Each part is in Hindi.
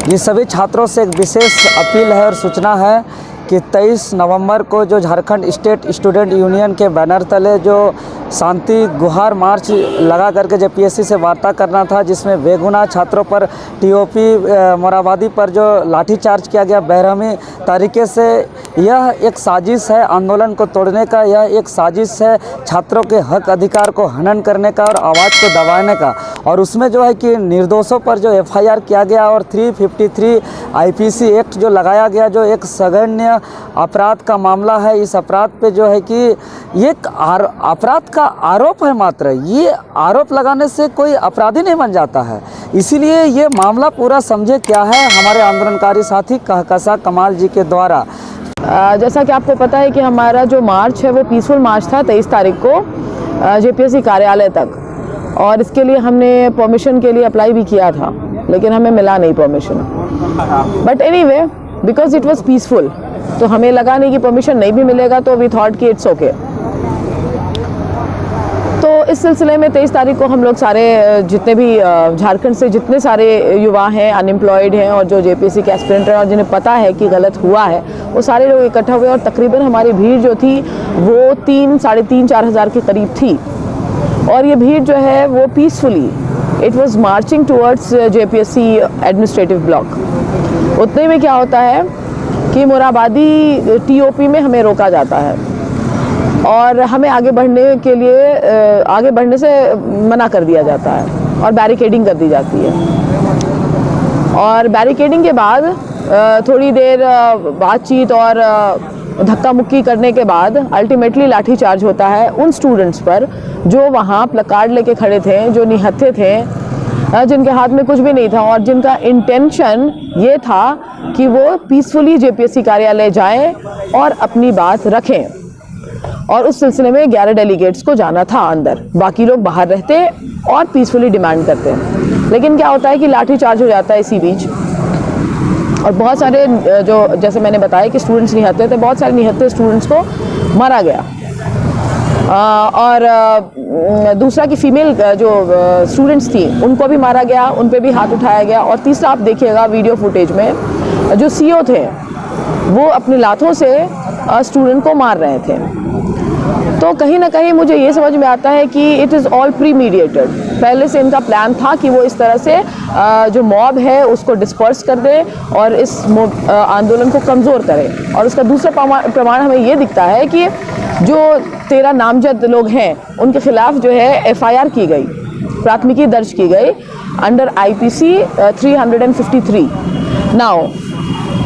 ये सभी छात्रों से एक विशेष अपील है और सूचना है कि 23 नवंबर को जो झारखंड स्टेट स्टूडेंट यूनियन के बैनर तले जो शांति गुहार मार्च लगा करके जेपीएससी से वार्ता करना था, जिसमें बेगुनाह छात्रों पर टीओपी मोराबादी पर जो लाठीचार्ज किया गया बेरहमी तरीके से, यह एक साजिश है आंदोलन को तोड़ने का। यह एक साजिश है छात्रों के हक अधिकार को हनन करने का और आवाज़ को दबाने का। और उसमें जो है कि निर्दोषों पर जो एफआईआर किया गया और 353 आईपीसी एक्ट जो लगाया गया, जो एक सघन्य अपराध का मामला है। इस अपराध पे जो है कि ये अपराध का आरोप है, मात्र ये आरोप लगाने से कोई अपराधी नहीं बन जाता है। इसीलिए ये मामला पूरा समझे क्या है हमारे आंदोलनकारी साथी कहकशा कमाल जी के द्वारा। जैसा कि आपको पता है कि हमारा जो मार्च है वो पीसफुल मार्च था 23 तारीख को जेपीएससी कार्यालय तक, और इसके लिए हमने परमिशन के लिए अप्लाई भी किया था, लेकिन हमें मिला नहीं permission. But anyway, because it was peaceful, तो हमें लगा नहीं कि परमिशन नहीं भी मिलेगा, तो वी थॉट कि इट्स ओके। तो इस सिलसिले में 23 तारीख को हम लोग सारे जितने भी झारखंड से जितने सारे युवा हैं, अनएम्प्लॉयड हैं और जो जेपीएससी के एस्पिरेंट हैं और जिन्हें पता है कि गलत हुआ है, वो सारे लोग इकट्ठा हुए और तकरीबन हमारी भीड़ जो थी वो 3-4 हज़ार के करीब थी। और ये भीड़ जो है वो peacefully it was marching towards JPSC administrative block. उतने में क्या होता है कि मोराबादी टीओपी में हमें रोका जाता है और हमें आगे बढ़ने से मना कर दिया जाता है और बैरिकेडिंग कर दी जाती है। और बैरिकेडिंग के बाद थोड़ी देर बातचीत और धक्का मुक्की करने के बाद अल्टीमेटली लाठीचार्ज होता है उन स्टूडेंट्स पर जो वहाँ प्लकार्ड लेके खड़े थे, जो निहत्थे थे, जिनके हाथ में कुछ भी नहीं था और जिनका इंटेंशन ये था कि वो पीसफुली जेपीएससी कार्यालय जाएं और अपनी बात रखें। और उस सिलसिले में 11 डेलीगेट्स को जाना था अंदर, बाकी लोग बाहर रहते और पीसफुली डिमांड करते। लेकिन क्या होता है कि लाठी चार्ज हो जाता है इसी बीच, और बहुत सारे जो जैसे मैंने बताया कि स्टूडेंट्स निहत्थे थे, बहुत सारे निहत्थे स्टूडेंट्स को मारा गया। और दूसरा कि फीमेल जो स्टूडेंट्स थी उनको भी मारा गया, उन पे भी हाथ उठाया गया। और तीसरा आप देखिएगा वीडियो फुटेज में जो सीओ थे वो अपने लाथों से स्टूडेंट को मार रहे थे। तो कहीं ना कहीं मुझे ये समझ में आता है कि इट इज़ ऑल प्रीमीडिएटेड। पहले से इनका प्लान था कि वो इस तरह से जो मॉब है उसको डिस्पर्स कर दे और इस आंदोलन को कमज़ोर करे। और उसका दूसरा प्रमाण हमें ये दिखता है कि जो 13 नामजद लोग हैं उनके खिलाफ जो है एफआईआर की गई, प्राथमिकी दर्ज की गई अंडर आईपीसी 353। नाउ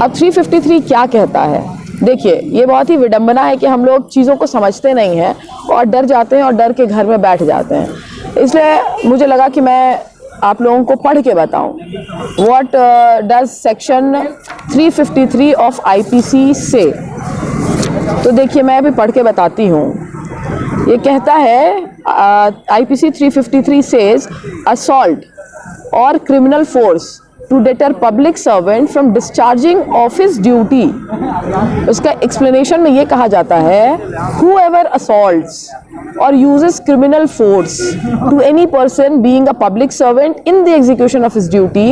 अब 353 क्या कहता है? देखिए, ये बहुत ही विडंबना है कि हम लोग चीज़ों को समझते नहीं हैं और डर जाते हैं और डर के घर में बैठ जाते हैं। इसलिए मुझे लगा कि मैं आप लोगों को पढ़ के बताऊं what does section 353 of IPC से। तो देखिए, मैं अभी पढ़ के बताती हूँ। ये कहता है आईपीसी 353 सेज असॉल्ट और criminal force to deter public servant from discharging of his duty। उसका explanation में ये कहा जाता है whoever assaults or uses criminal force to any person being a public servant in the execution of his duty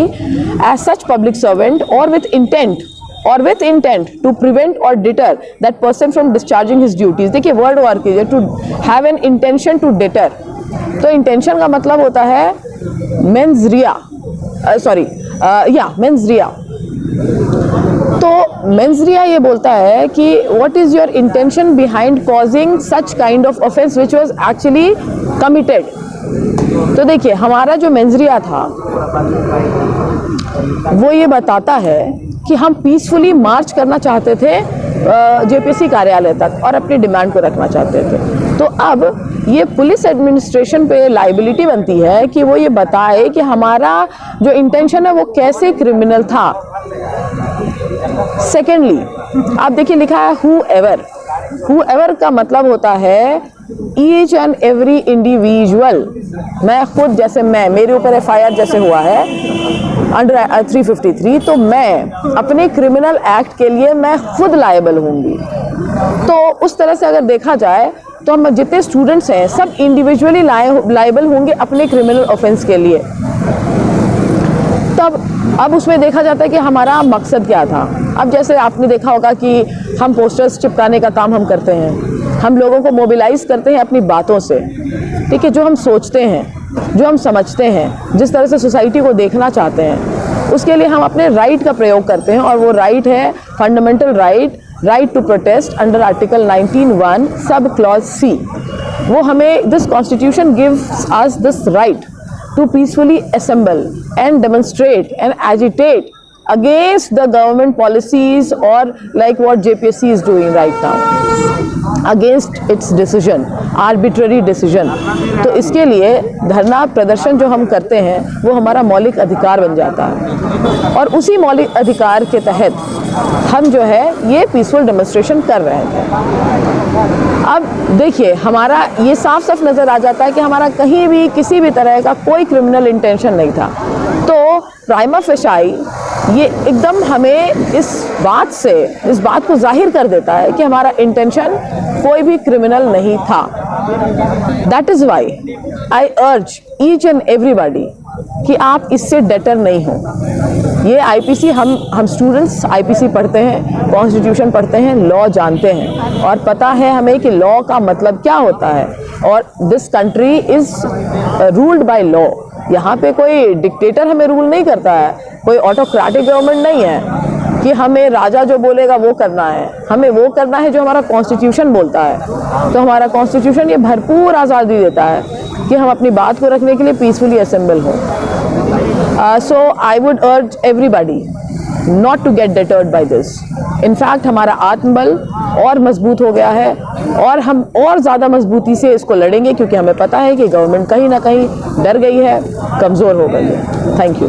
as such public servant or with intent to prevent or deter that person from discharging his duties। देखिए वर्ड वर्क कीजिए, to have an intention to deter। तो intention का मतलब होता है mens rea, मेंस रिया। तो मेंस रिया ये बोलता है कि what is your intention behind causing such kind of offence which was actually committed. तो देखिए, हमारा जो मेंस रिया था वो ये बताता है कि हम पीसफुली मार्च करना चाहते थे जेपीएससी कार्यालय तक और अपनी डिमांड को रखना चाहते थे। तो अब ये पुलिस एडमिनिस्ट्रेशन पे लाइबिलिटी बनती है कि वो ये बताए कि हमारा जो इंटेंशन है वो कैसे क्रिमिनल था। सेकेंडली आप देखिए लिखा है whoever का मतलब होता है ईच एंड एवरी इंडिविजुअल। मैं खुद, जैसे मेरे ऊपर एफआईआर जैसे हुआ है अंडर 353, तो मैं अपने क्रिमिनल एक्ट के लिए मैं खुद लायबल होंगी। तो उस तरह से अगर देखा जाए तो हम जितने स्टूडेंट्स हैं सब इंडिविजुअली लायबल होंगे अपने क्रिमिनल ऑफेंस के लिए। तब अब उसमें देखा जाता है कि हमारा मकसद क्या था। अब जैसे आपने देखा होगा कि हम पोस्टर्स चिपकाने का काम हम करते हैं, हम लोगों को मोबिलाइज करते हैं अपनी बातों से, ठीक है, जो हम सोचते हैं, जो हम समझते हैं, जिस तरह से सोसाइटी को देखना चाहते हैं, उसके लिए हम अपने राइट का प्रयोग करते हैं। और वो राइट है fundamental right to protest under article 19(1) sub clause C। वो हमें, this constitution gives us this right to peacefully assemble and demonstrate and agitate against the government policies or like what JPSC is doing right now, against its decision, arbitrary decision। तो इसके लिए धरना प्रदर्शन जो हम करते हैं वो हमारा मौलिक अधिकार बन जाता है, और उसी मौलिक अधिकार के तहत हम जो है ये पीसफुल डेमोन्स्ट्रेशन कर रहे थे। अब देखिए, हमारा ये साफ साफ नज़र आ जाता है कि हमारा कहीं भी किसी भी तरह का कोई क्रिमिनल इंटेंशन नहीं था। तो प्राइमा फेसाई ये एकदम हमें इस बात को जाहिर कर देता है कि हमारा इंटेंशन कोई भी क्रिमिनल नहीं था। दैट इज़ वाई आई अर्ज ईच एंड एवरीबॉडी कि आप इससे डटर नहीं हो। ये आईपीसी, हम स्टूडेंट्स आईपीसी पढ़ते हैं, कॉन्स्टिट्यूशन पढ़ते हैं, लॉ जानते हैं, और पता है हमें कि लॉ का मतलब क्या होता है। और this country is ruled by law. यहाँ पे कोई डिक्टेटर हमें रूल नहीं करता है, कोई ऑटोक्रेटिक गवर्नमेंट नहीं है कि हमें राजा जो बोलेगा वो करना है। हमें वो करना है जो हमारा कॉन्स्टिट्यूशन बोलता है। तो हमारा कॉन्स्टिट्यूशन ये भरपूर आज़ादी देता है कि हम अपनी बात को रखने के लिए पीसफुली असेंबल हों। So I would urge everybody not to get deterred by this. In fact, हमारा आत्मबल और मजबूत हो गया है, और हम और ज़्यादा मजबूती से इसको लड़ेंगे, क्योंकि हमें पता है कि गवर्नमेंट कहीं ना कहीं डर गई है, कमज़ोर हो गई है। Thank you.